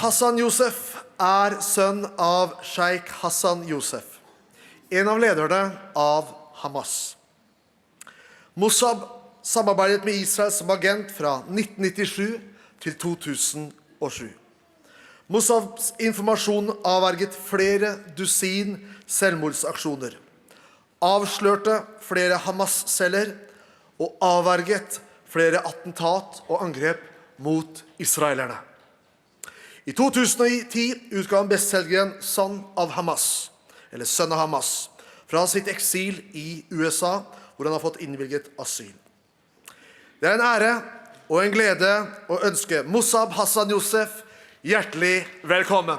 Hassan Yousef sønn av Sheikh Hassan Yousef, en av lederne av Hamas. Mosab samarbeidet med Israel som agent fra 1997 til 2007. Mosabs informasjon avverget flere dusin selvmordsaksjoner, avslørte flere Hamas-celler og avverget flere attentat og angrep mot israelere. I 2010 utga han bestselgeren sønn av Hamas, eller sønn av Hamas, fra sitt eksil i USA, hvor han har fått innvilget asyl. Det er en ære og en glede å ønske Mosab Hassan Yousef hjertelig velkommen.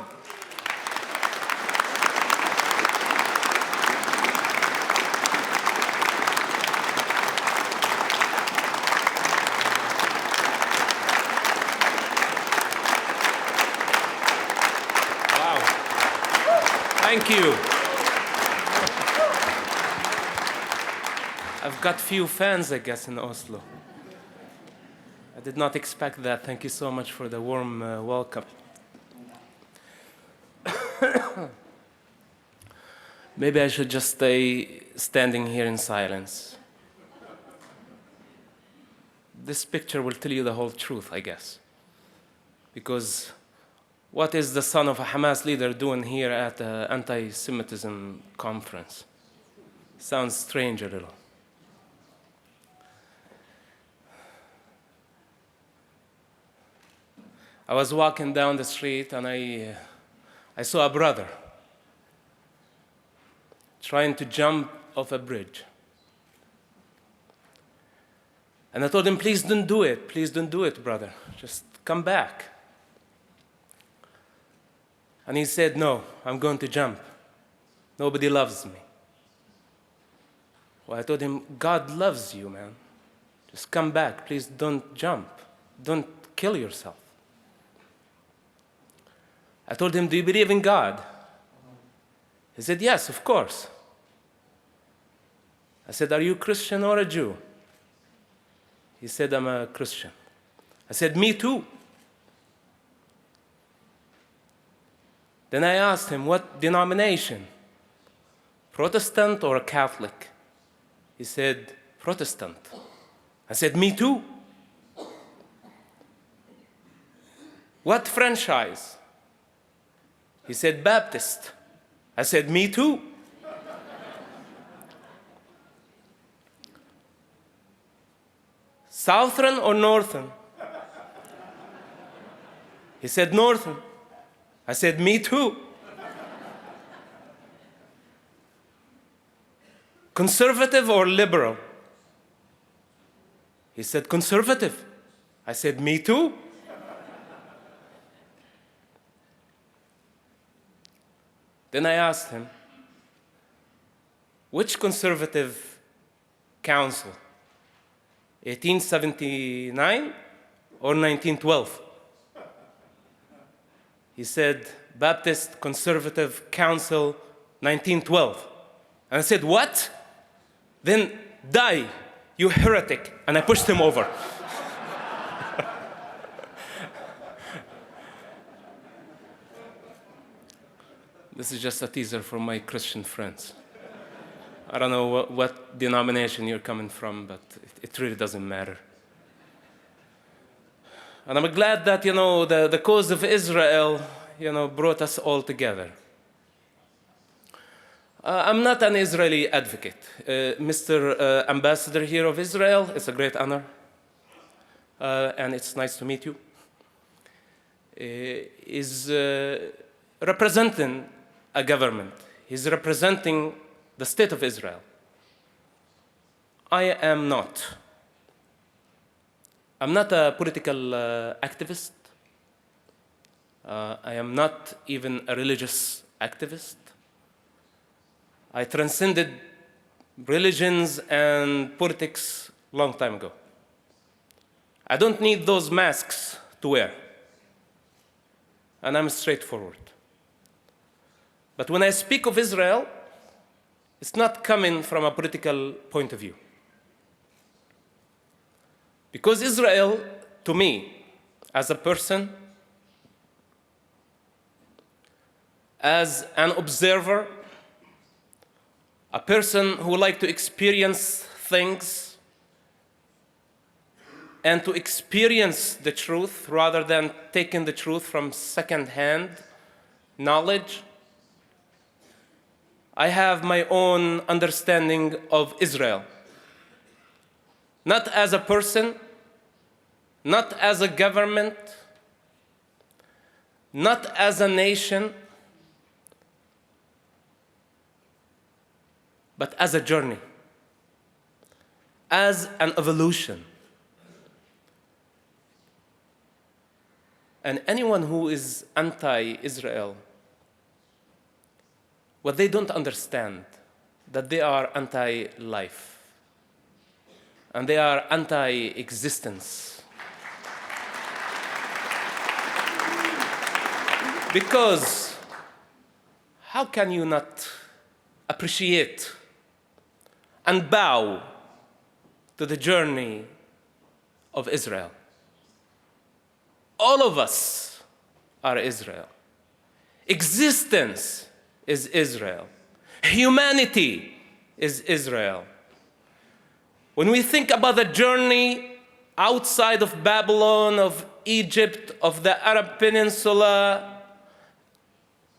Thank you. I've got few fans, I guess, in Oslo. I did not expect that. Thank you so much for the warm welcome. Maybe I should just stay standing here in silence. This picture will tell you the whole truth, I guess. Because what is the son of a Hamas leader doing here at the anti-Semitism conference? Sounds strange a little. I was walking down the street and I saw a brother trying to jump off a bridge. And I told him, please don't do it. Please don't do it, brother. Just come back. And he said, no, I'm going to jump. Nobody loves me. Well, I told him, God loves you, man. Just come back. Please don't jump. Don't kill yourself. I told him, do you believe in God? He said, yes, of course. I said, are you a Christian or a Jew? He said, I'm a Christian. I said, me too. Then I asked him, what denomination? Protestant or Catholic? He said, Protestant. I said, me too. What franchise? He said, Baptist. I said, me too. Southern or Northern? He said, Northern. I said, me too. Conservative or liberal? He said, conservative. I said, me too. Then I asked him, which conservative council? 1879 or 1912? He said, Baptist Conservative Council, 1912. And I said, what? Then die, you heretic. And I pushed him over. This is just a teaser for my Christian friends. I don't know what denomination you're coming from, but it really doesn't matter. And I'm glad that, the cause of Israel, brought us all together. I'm not an Israeli advocate. Mr. Ambassador here of Israel, it's a great honor. And it's nice to meet you. Is representing a government. He's representing the state of Israel. I am not. I'm not a political activist. I am not even a religious activist. I transcended religions and politics a long time ago. I don't need those masks to wear. And I'm straightforward. But when I speak of Israel, it's not coming from a political point of view. Because Israel, to me, as a person, as an observer, a person who likes to experience things and to experience the truth rather than taking the truth from second-hand knowledge. I have my own understanding of Israel, not as a person, not as a government, not as a nation, but as a journey, as an evolution. And anyone who is anti-Israel, what they don't understand, that they are anti-life, and they are anti-existence. Because how can you not appreciate and bow to the journey of Israel? All of us are Israel. Existence is Israel. Humanity is Israel. When we think about the journey outside of Babylon, of Egypt, of the Arab Peninsula,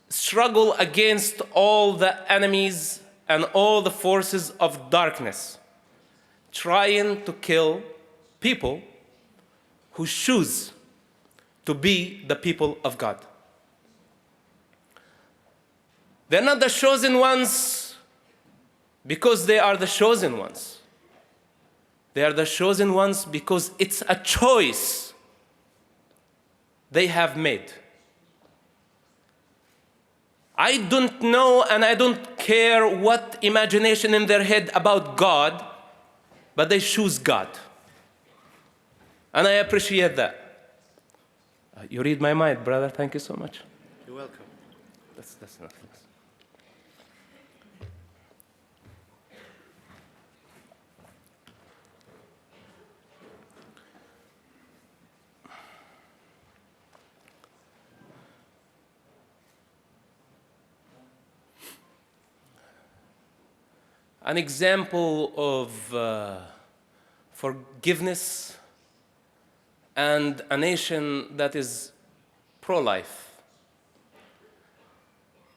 struggle against all the enemies and all the forces of darkness, trying to kill people who choose to be the people of God. They're not the chosen ones because they are the chosen ones. They are the chosen ones because it's a choice they have made. I don't know and I don't care what imagination in their head about God, but they choose God. And I appreciate that. You read my mind, brother. Thank you so much. You're welcome. That's nothing. An example of forgiveness and a nation that is pro-life.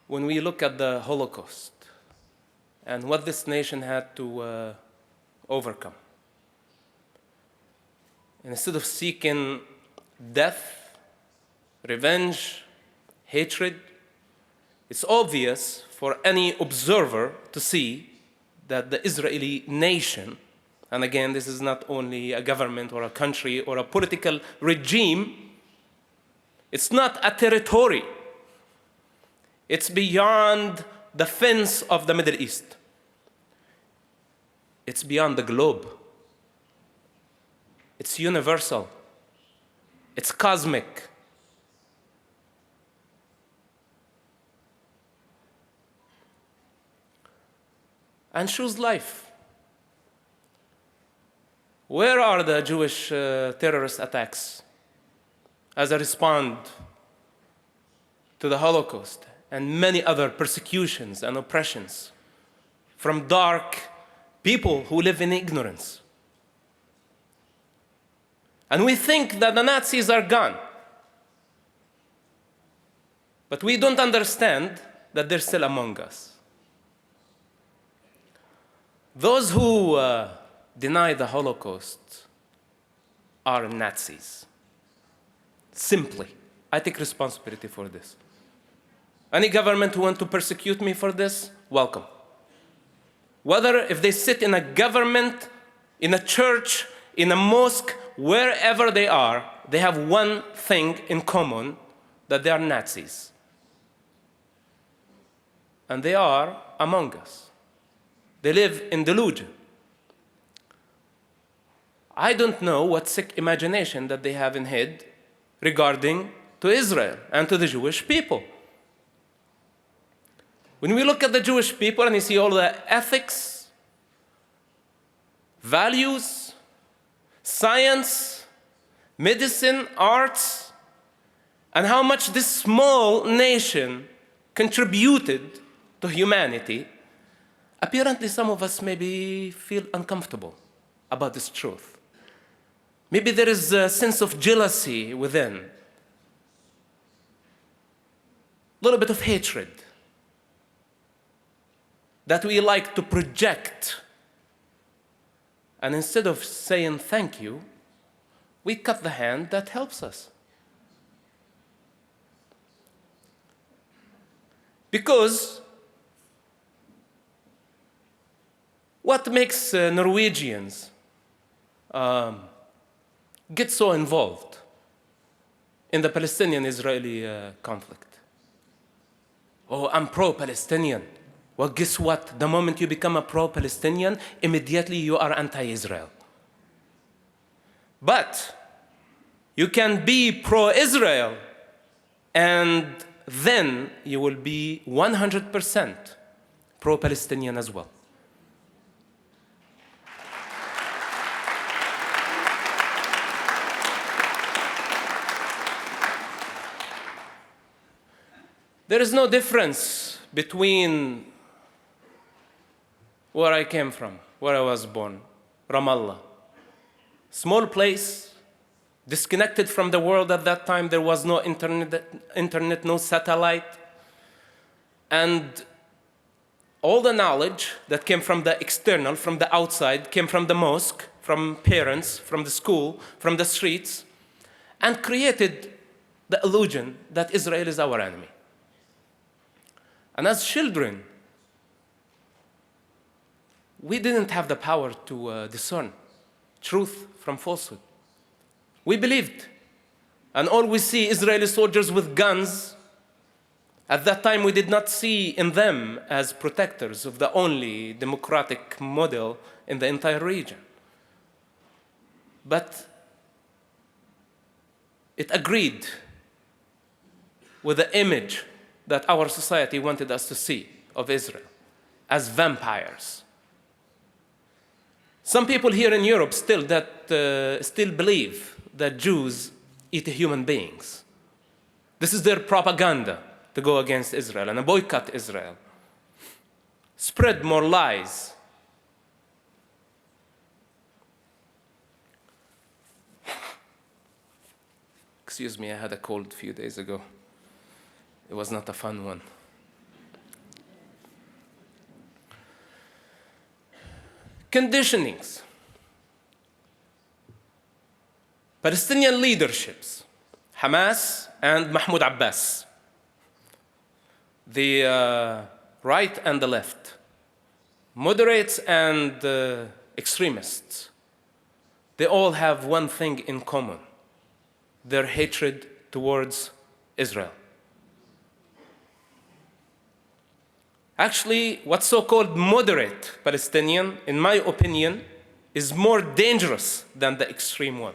When we look at the Holocaust and what this nation had to overcome, and instead of seeking death, revenge, hatred, it's obvious for any observer to see that the Israeli nation, and again, this is not only a government or a country or a political regime, it's not a territory. It's beyond the fence of the Middle East. It's beyond the globe. It's universal. It's cosmic. And choose life. Where are the Jewish terrorist attacks as a response to the Holocaust and many other persecutions and oppressions from dark people who live in ignorance? And we think that the Nazis are gone. But we don't understand that they're still among us. Those who deny the Holocaust are Nazis. Simply. I take responsibility for this. Any government who wants to persecute me for this, welcome. Whether if they sit in a government, in a church, in a mosque, wherever they are, they have one thing in common, that they are Nazis. And they are among us. They live in delusion. I don't know what sick imagination that they have in head regarding to Israel and to the Jewish people. When we look at the Jewish people and you see all the ethics, values, science, medicine, arts, and how much this small nation contributed to humanity, apparently some of us maybe feel uncomfortable about this truth. Maybe there is a sense of jealousy within, a little bit of hatred that we like to project. And instead of saying thank you, we cut the hand that helps us. Because what makes Norwegians get so involved in the Palestinian-Israeli conflict? Oh, I'm pro-Palestinian. Well, guess what? The moment you become a pro-Palestinian, immediately you are anti-Israel. But you can be pro-Israel, and then you will be 100% pro-Palestinian as well. There is no difference between where I came from, where I was born, Ramallah. Small place, disconnected from the world at that time. There was no internet, no satellite. And all the knowledge that came from the external, from the outside, came from the mosque, from parents, from the school, from the streets, and created the illusion that Israel is our enemy. And as children, we didn't have the power to discern truth from falsehood. We believed. And all we see Israeli soldiers with guns. At that time, we did not see in them as protectors of the only democratic model in the entire region. But it agreed with the image that our society wanted us to see of Israel as vampires. Some people here in Europe still believe that Jews eat human beings. This is their propaganda to go against Israel and boycott Israel. Spread more lies. Excuse me, I had a cold a few days ago. It was not a fun one. Conditionings. Palestinian leaderships, Hamas and Mahmoud Abbas, the right and the left, moderates and extremists, they all have one thing in common: their hatred towards Israel. Actually, what's so-called moderate Palestinian, in my opinion, is more dangerous than the extreme one.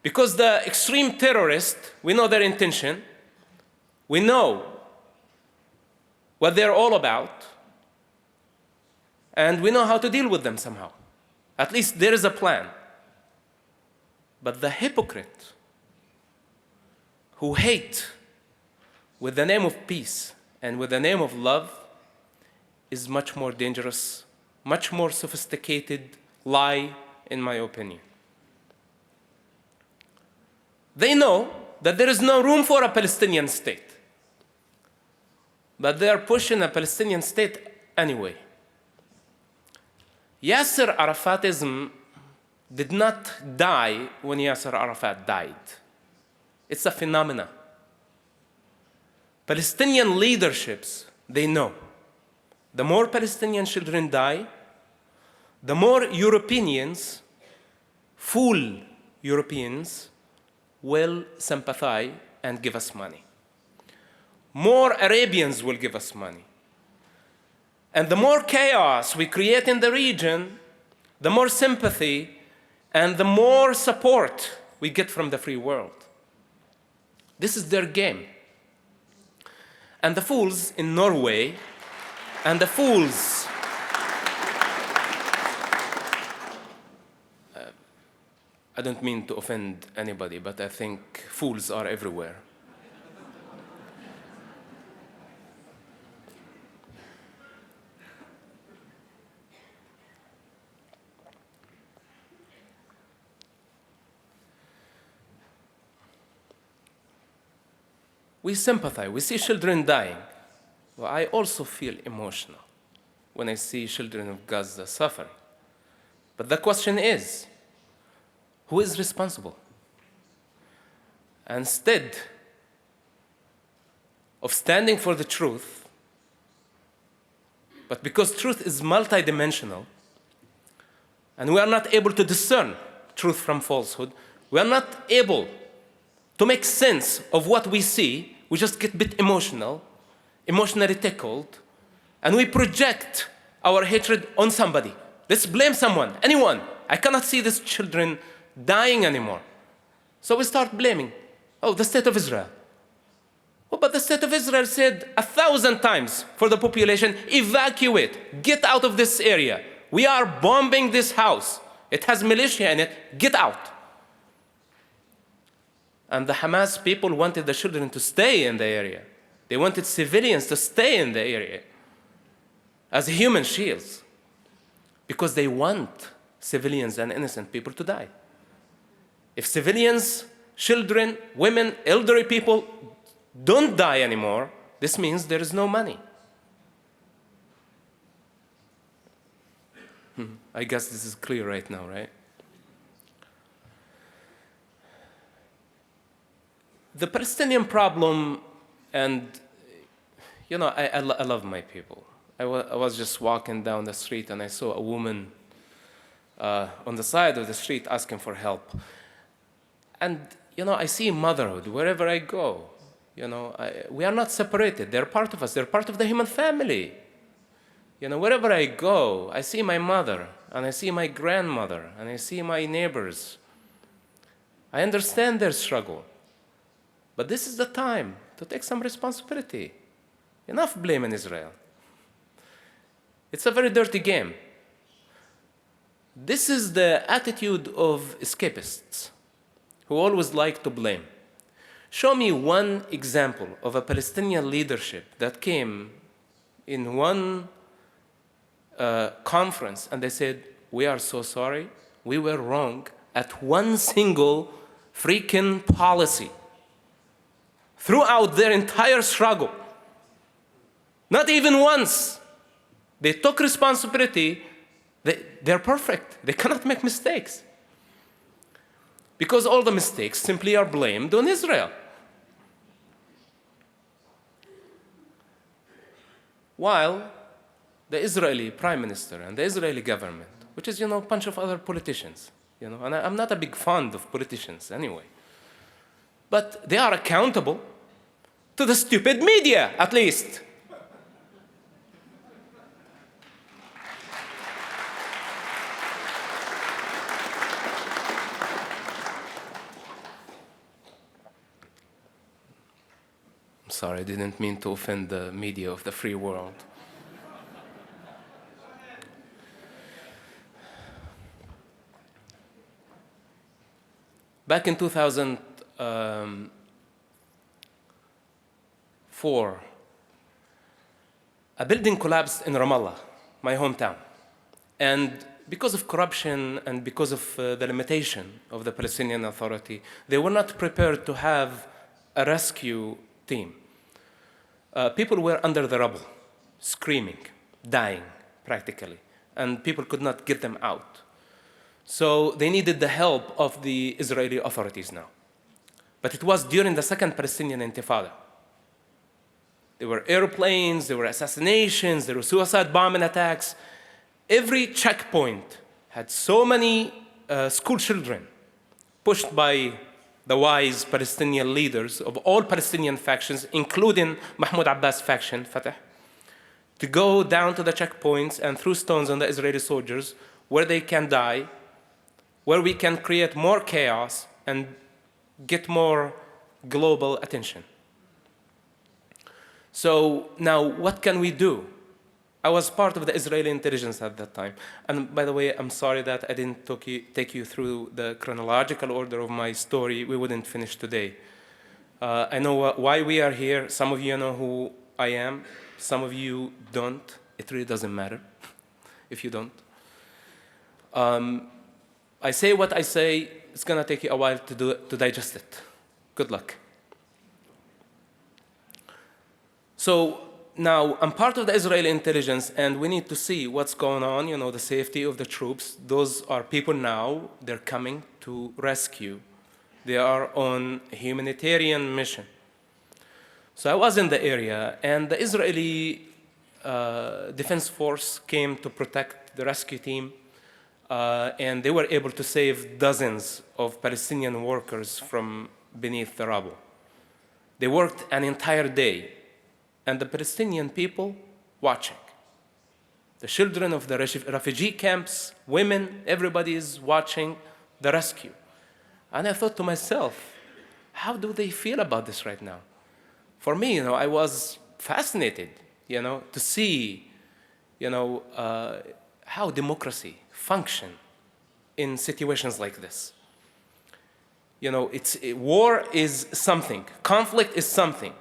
Because the extreme terrorist, we know their intention, we know what they're all about, and we know how to deal with them somehow. At least there is a plan. But the hypocrite who hate with the name of peace and with the name of love is much more dangerous, much more sophisticated lie, in my opinion. They know that there is no room for a Palestinian state, but they are pushing a Palestinian state anyway. Yasser Arafatism did not die when Yasser Arafat died. It's a phenomenon. Palestinian leaderships, they know. The more Palestinian children die, the more Europeans, full Europeans, will sympathize and give us money. More Arabians will give us money. And the more chaos we create in the region, the more sympathy and the more support we get from the free world. This is their game. And the fools in Norway, and the fools I don't mean to offend anybody, but I think fools are everywhere. we sympathize. We see children dying. Well, I also feel emotional when I see children of Gaza suffering. But the question is, who is responsible? Instead of standing for the truth, but because truth is multidimensional, and we are not able to discern truth from falsehood, we are not able to make sense of what we see, we just get a bit emotional, emotionally tickled, and we project our hatred on somebody. Let's blame someone, anyone. I cannot see these children dying anymore. So we start blaming. Oh, the state of Israel. Oh, but the state of Israel said 1,000 times for the population, evacuate, get out of this area. We are bombing this house. It has militia in it, get out. And the Hamas people wanted the children to stay in the area. They wanted civilians to stay in the area as human shields because they want civilians and innocent people to die. If civilians, children, women, elderly people don't die anymore, this means there is no money. I guess this is clear right now, right? The Palestinian problem, and I love my people. I was just walking down the street and I saw a woman on the side of the street asking for help. And I see motherhood wherever I go. We are not separated. They're part of us. They're part of the human family. Wherever I go, I see my mother, and I see my grandmother, and I see my neighbors. I understand their struggle. But this is the time to take some responsibility. Enough blaming Israel. It's a very dirty game. This is the attitude of escapists who always like to blame. Show me one example of a Palestinian leadership that came in one conference and they said, we are so sorry, we were wrong at one single freaking policy throughout their entire struggle. Not even once. They took responsibility. They're perfect. They cannot make mistakes. Because all the mistakes simply are blamed on Israel. While the Israeli prime minister and the Israeli government, which is, a bunch of other politicians, and I'm not a big fan of politicians anyway, but they are accountable to the stupid media, at least. I'm sorry, I didn't mean to offend the media of the free world. Back in 2004, a building collapsed in Ramallah, my hometown. And because of corruption and because of the limitation of the Palestinian Authority, they were not prepared to have a rescue team. People were under the rubble, screaming, dying, practically, and people could not get them out. So they needed the help of the Israeli authorities now. But it was during the second Palestinian Intifada. There were airplanes, there were assassinations, there were suicide bombing attacks. Every checkpoint had so many school children pushed by the wise Palestinian leaders of all Palestinian factions, including Mahmoud Abbas' faction, Fatah, to go down to the checkpoints and throw stones on the Israeli soldiers where they can die, where we can create more chaos and get more global attention. So now, what can we do? I was part of the Israeli intelligence at that time. And by the way, I'm sorry that I didn't take you through the chronological order of my story. We wouldn't finish today. I know why we are here. Some of you know who I am. Some of you don't. It really doesn't matter if you don't. I say what I say. It's going to take you a while to digest it. Good luck. So now I'm part of the Israeli intelligence, and we need to see what's going on, you know, the safety of the troops. Those are people now, they're coming to rescue. They are on a humanitarian mission. So I was in the area, and the Israeli Defense Force came to protect the rescue team, and they were able to save dozens of Palestinian workers from beneath the rubble. They worked an entire day, and the Palestinian people watching. The children of the refugee camps, women, everybody is watching the rescue. And I thought to myself, how do they feel about this right now? For me, you know, I was fascinated, you know, to see, you know, how democracy function in situations like this. You know, war is something, conflict is something,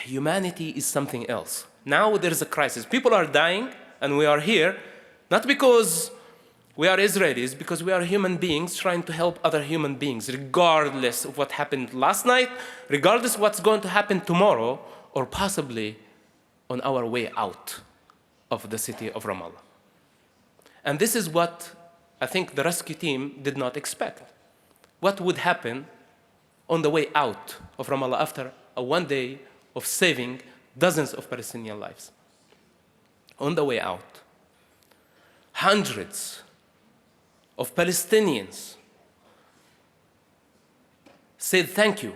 humanity is something else. Now there is a crisis. People are dying, and we are here, not because we are Israelis, because we are human beings trying to help other human beings, regardless of what happened last night, regardless of what's going to happen tomorrow, or possibly on our way out of the city of Ramallah. And this is what I think the rescue team did not expect. What would happen on the way out of Ramallah after a one day of saving dozens of Palestinian lives? On the way out, hundreds of Palestinians said thank you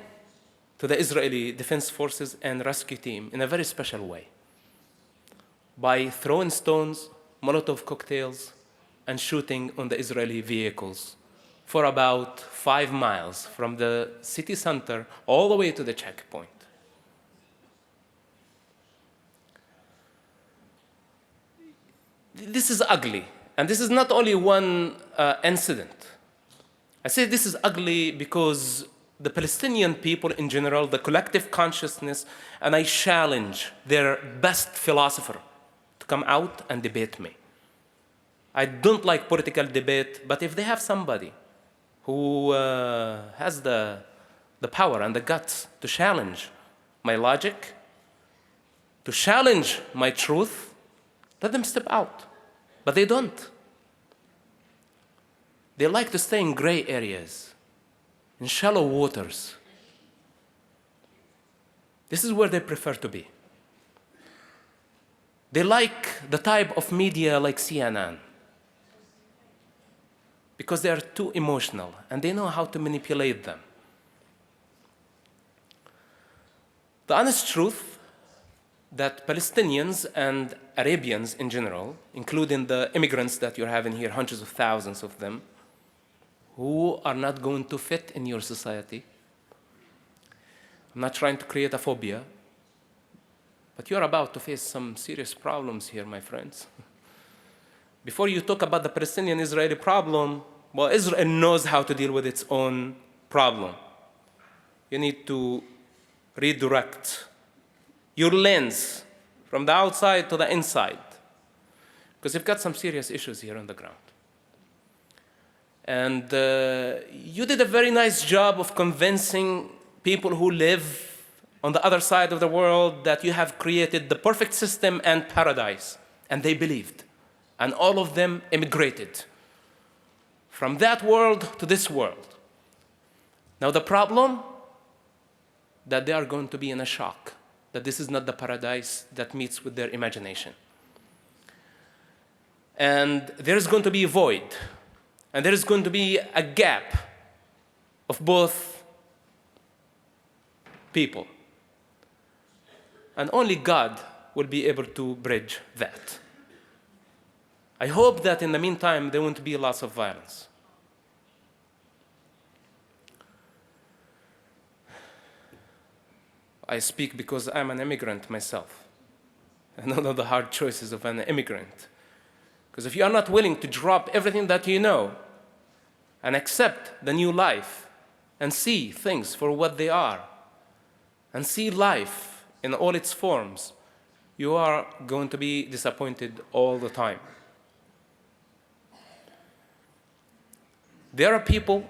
to the Israeli Defense Forces and rescue team in a very special way by throwing stones, Molotov cocktails, and shooting on the Israeli vehicles for about 5 miles from the city center all the way to the checkpoint. This is ugly. And this is not only one incident. I say this is ugly because the Palestinian people in general, the collective consciousness, and I challenge their best philosopher to come out and debate me. I don't like political debate, but if they have somebody who has the power and the guts to challenge my logic, to challenge my truth, let them step out. But they don't. They like to stay in gray areas, in shallow waters. This is where they prefer to be. They like the type of media like CNN because they are too emotional and they know how to manipulate them. The honest truth that Palestinians and Arabians in general, including the immigrants that you're having here, hundreds of thousands of them, who are not going to fit in your society. I'm not trying to create a phobia, but you're about to face some serious problems here, my friends. Before you talk about the Palestinian-Israeli problem, well, Israel knows how to deal with its own problem. You need to redirect your lens from the outside to the inside, because you've got some serious issues here on the ground. And you did a very nice job of convincing people who live on the other side of the world that you have created the perfect system and paradise, and they believed. And all of them immigrated from that world to this world. Now the problem, that they are going to be in a shock, that this is not the paradise that meets with their imagination. And there's going to be a void, and there is going to be a gap of both people. And only God will be able to bridge that. I hope that in the meantime, there won't be lots of violence. I speak because I'm an immigrant myself. I know the hard choices of an immigrant. Because if you are not willing to drop everything that you know and accept the new life and see things for what they are and see life in all its forms, you are going to be disappointed all the time. There are people,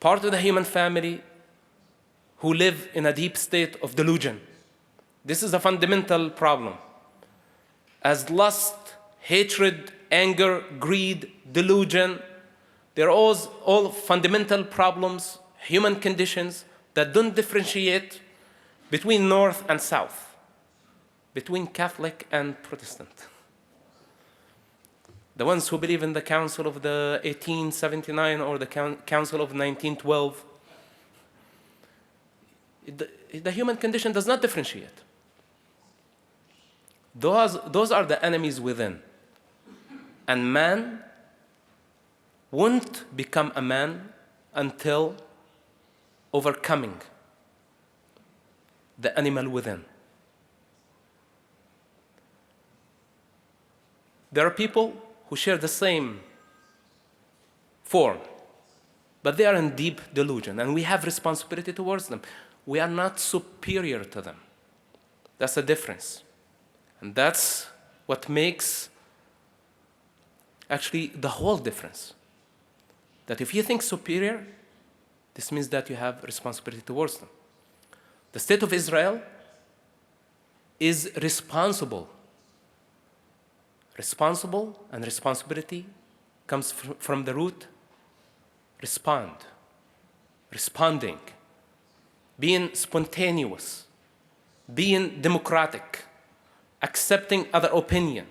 part of the human family, who live in a deep state of delusion. This is a fundamental problem. As lust, hatred, anger, greed, delusion, they're all fundamental problems, human conditions that don't differentiate between North and South, between Catholic and Protestant. The ones who believe in the Council of the 1879 or the Council of 1912, the human condition does not differentiate. Those are the enemies within. And man won't become a man until overcoming the animal within. There are people who share the same form, but they are in deep delusion, and we have responsibility towards them. We are not superior to them. That's the difference. And that's what makes actually the whole difference. That if you think superior, this means that you have responsibility towards them. The state of Israel is responsible. Responsible and responsibility comes from the root respond, responding, being spontaneous, being democratic, accepting other opinion,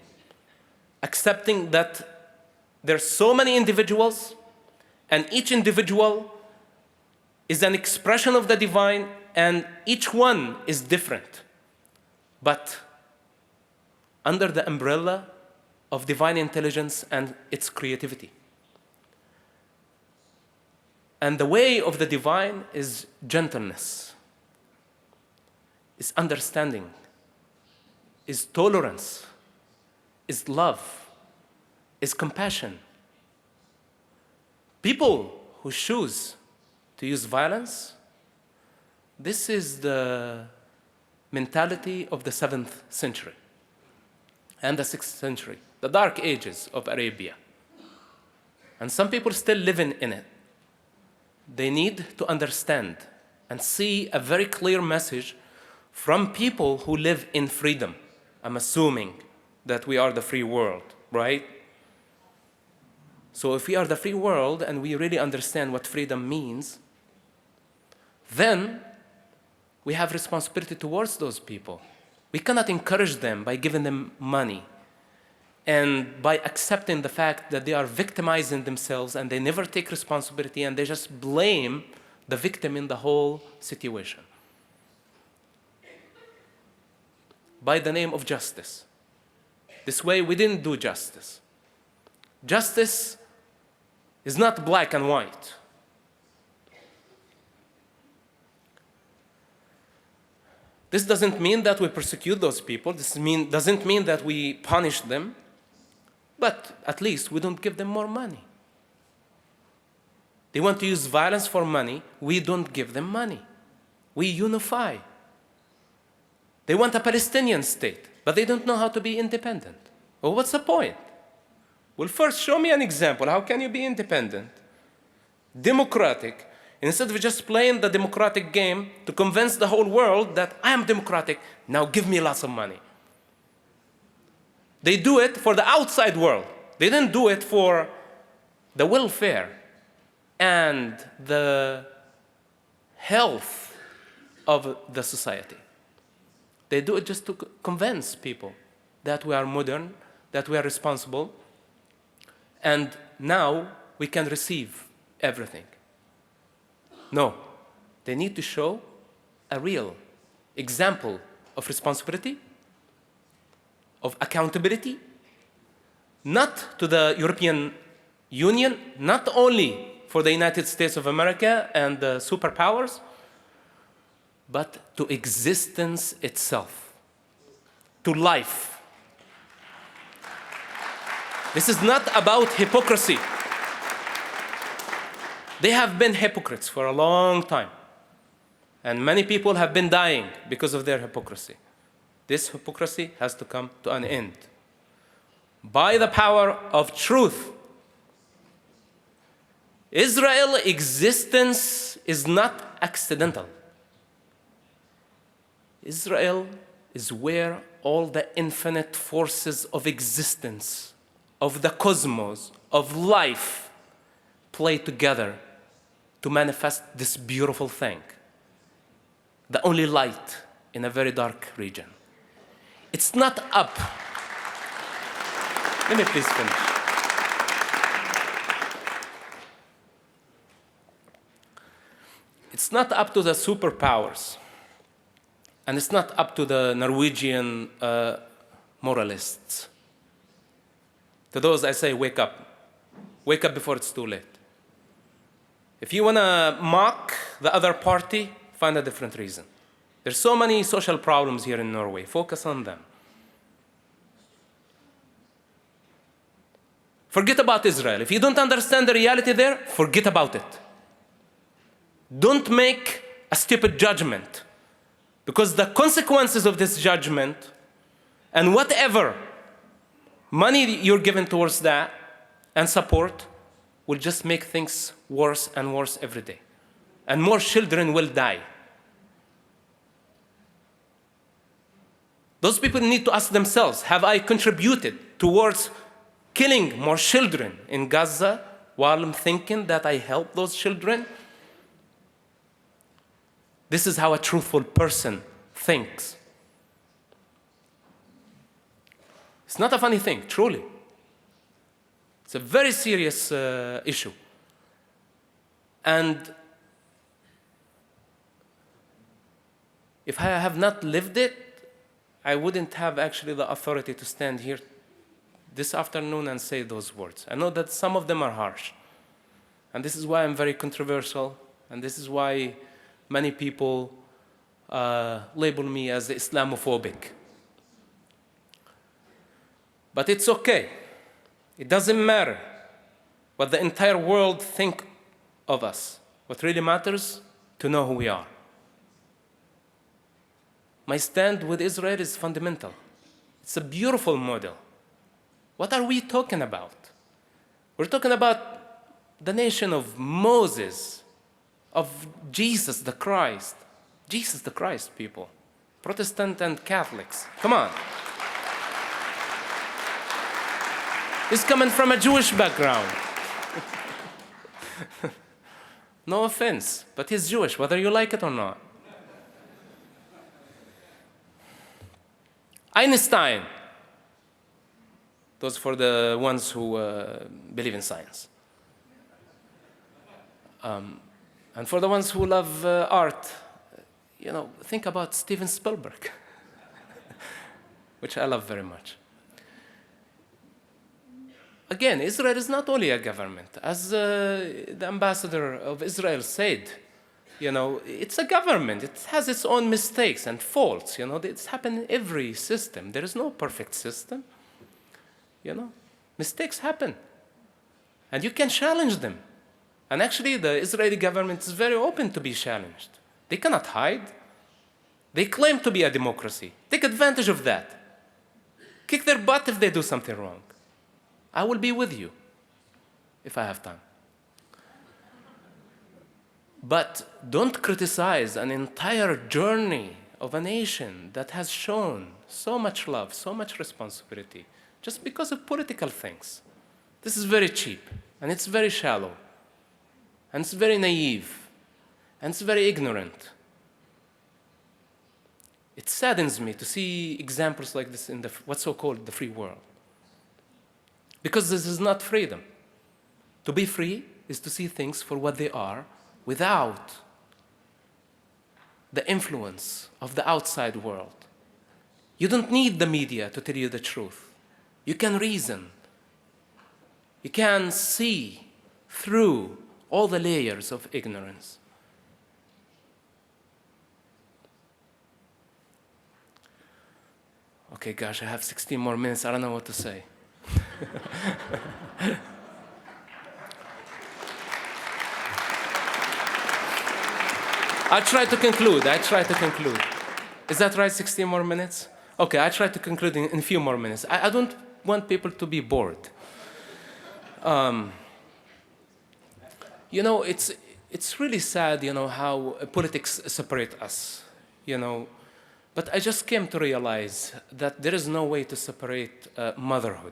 accepting that there are so many individuals and each individual is an expression of the divine and each one is different, but under the umbrella of divine intelligence and its creativity. And the way of the divine is gentleness, is understanding, is tolerance, is love, is compassion. People who choose to use violence, this is the mentality of the 7th century and the 6th century, the dark ages of Arabia. And some people still living in it. They need to understand and see a very clear message from people who live in freedom. I'm assuming that we are the free world, right? So if we are the free world and we really understand what freedom means, then we have responsibility towards those people. We cannot encourage them by giving them money and by accepting the fact that they are victimizing themselves and they never take responsibility and they just blame the victim in the whole situation. By the name of justice. This way we didn't do justice. Justice is not black and white. This doesn't mean that we persecute those people. This doesn't mean that we punish them. But at least we don't give them more money. They want to use violence for money. We don't give them money. We unify. They want a Palestinian state, but they don't know how to be independent. Well, what's the point? Well, first, show me an example. How can you be independent? Democratic. Instead of just playing the democratic game to convince the whole world that I am democratic, now give me lots of money. They do it for the outside world. They didn't do it for the welfare and the health of the society. They do it just to convince people that we are modern, that we are responsible, and now we can receive everything. No, they need to show a real example of responsibility, of accountability, not to the European Union, not only for the United States of America and the superpowers, but to existence itself, to life. This is not about hypocrisy. They have been hypocrites for a long time, and many people have been dying because of their hypocrisy. This hypocrisy has to come to an end. By the power of truth, Israel's existence is not accidental. Israel is where all the infinite forces of existence, of the cosmos, of life, play together to manifest this beautiful thing. The only light in a very dark region. It's not up. Let me please finish. It's not up to the superpowers, and it's not up to the Norwegian moralists. To those I say, wake up. Wake up before it's too late. If you want to mock the other party, find a different reason. There's so many social problems here in Norway. Focus on them. Forget about Israel. If you don't understand the reality there, forget about it. Don't make a stupid judgment, because the consequences of this judgment and whatever money you're given towards that and support will just make things worse and worse every day. And more children will die. Those people need to ask themselves, have I contributed towards killing more children in Gaza while I'm thinking that I help those children? This is how a truthful person thinks. It's not a funny thing, truly. It's a very serious issue. And if I have not lived it, I wouldn't have actually the authority to stand here this afternoon and say those words. I know that some of them are harsh. And this is why I'm very controversial. And this is why many people label me as Islamophobic. But it's okay. It doesn't matter what the entire world think of us. What really matters, to know who we are. My stand with Israel is fundamental. It's a beautiful model. What are we talking about? We're talking about the nation of Moses, of Jesus the Christ. Jesus the Christ, people. Protestant and Catholics. Come on. He's coming from a Jewish background. No offense, but he's Jewish, whether you like it or not. Einstein. Those for the ones who believe in science. And for the ones who love art, think about Steven Spielberg, which I love very much. Again, Israel is not only a government. As the ambassador of Israel said, it's a government. It has its own mistakes and faults. It's happened in every system. There is no perfect system. Mistakes happen. And you can challenge them. And actually, the Israeli government is very open to be challenged. They cannot hide. They claim to be a democracy. Take advantage of that. Kick their butt if they do something wrong. I will be with you if I have time. But don't criticize an entire journey of a nation that has shown so much love, so much responsibility, just because of political things. This is very cheap, and it's very shallow, and it's very naive, and it's very ignorant. It saddens me to see examples like this in what's so-called the free world. Because this is not freedom. To be free is to see things for what they are without the influence of the outside world. You don't need the media to tell you the truth. You can reason. You can see through all the layers of ignorance. Okay, gosh, I have 16 more minutes. I don't know what to say. I try to conclude. Is that right, 16 more minutes? Okay, I try to conclude in a few more minutes. I don't want people to be bored. It's really sad, how politics separate us, But But I just came to realize that there is no way to separate motherhood.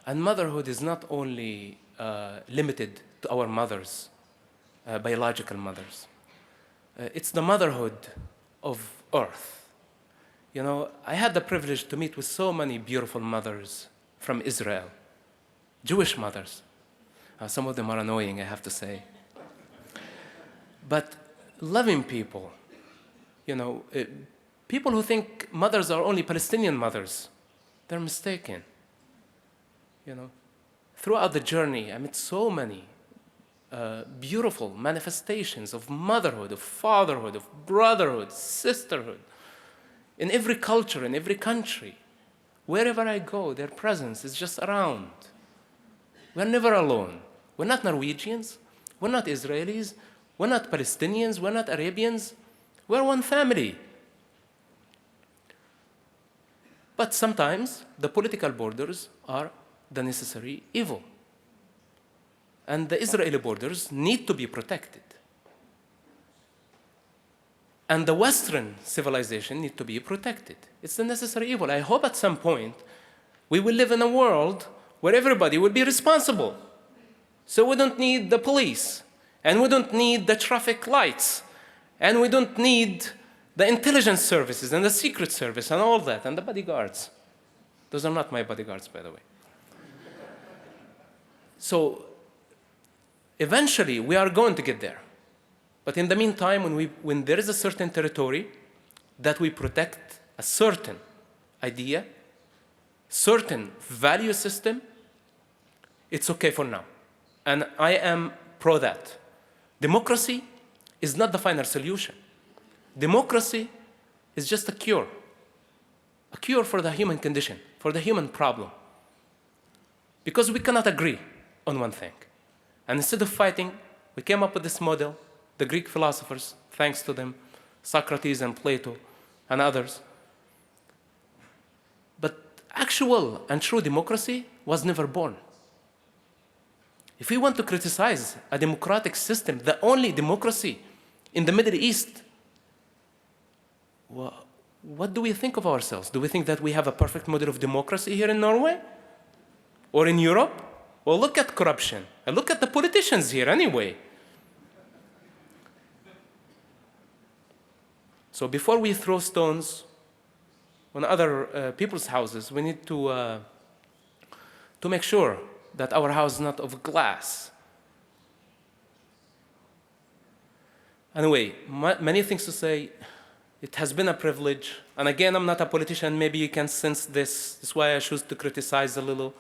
And motherhood is not only limited to our mothers, biological mothers. It's the motherhood of earth. You know, I had the privilege to meet with so many beautiful mothers from Israel, Jewish mothers. Some of them are annoying, I have to say. But loving people, you know, people who think mothers are only Palestinian mothers, they're mistaken. You know, throughout the journey, I met so many beautiful manifestations of motherhood, of fatherhood, of brotherhood, sisterhood. In every culture, in every country, wherever I go, their presence is just around. We're never alone. We're not Norwegians. We're not Israelis. We're not Palestinians. We're not Arabians. We're one family. But sometimes the political borders are the necessary evil. And the Israeli borders need to be protected. And the Western civilization needs to be protected. It's the necessary evil. I hope at some point we will live in a world where everybody will be responsible. So we don't need the police, and we don't need the traffic lights, and we don't need the intelligence services and the secret service and all that, and the bodyguards. Those are not my bodyguards, by the way. So eventually we are going to get there. But in the meantime, when there is a certain territory that we protect a certain idea, certain value system, it's okay for now. And I am pro that. Democracy is not the final solution. Democracy is just a cure for the human condition, for the human problem. Because we cannot agree on one thing. And instead of fighting, we came up with this model, the Greek philosophers, thanks to them, Socrates and Plato and others. But actual and true democracy was never born. If we want to criticize a democratic system, the only democracy in the Middle East, what do we think of ourselves? Do we think that we have a perfect model of democracy here in Norway? Or in Europe? Well, look at corruption. And look at the politicians here anyway. So before we throw stones on other people's houses, we need to make sure that our house is not of glass. Anyway, many things to say. It has been a privilege. And again, I'm not a politician. Maybe you can sense this. That's why I choose to criticize a little.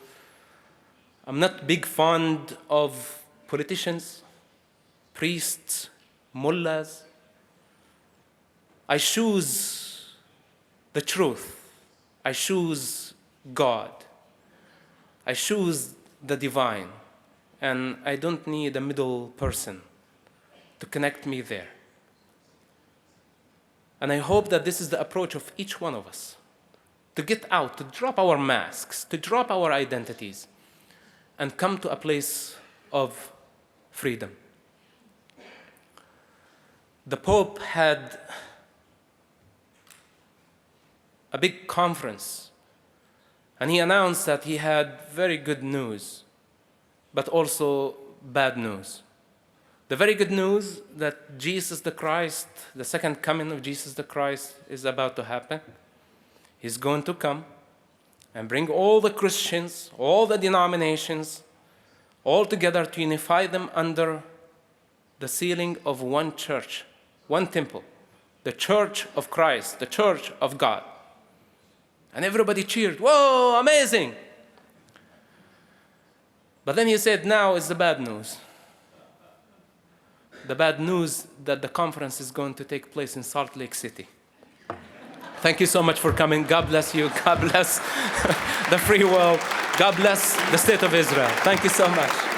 I'm not big fond of politicians, priests, mullahs. I choose the truth. I choose God. I choose the divine. And I don't need a middle person to connect me there. And I hope that this is the approach of each one of us, to get out, to drop our masks, to drop our identities, and come to a place of freedom. The Pope had a big conference, and he announced that he had very good news, but also bad news. The very good news that Jesus the Christ, the second coming of Jesus the Christ, is about to happen. He's going to come and bring all the Christians, all the denominations, all together to unify them under the ceiling of one church, one temple, the Church of Christ, the Church of God. And everybody cheered, whoa, amazing! But then he said, now is the bad news. The bad news that the conference is going to take place in Salt Lake City. Thank you so much for coming. God bless you. God bless the free world. God bless the state of Israel. Thank you so much.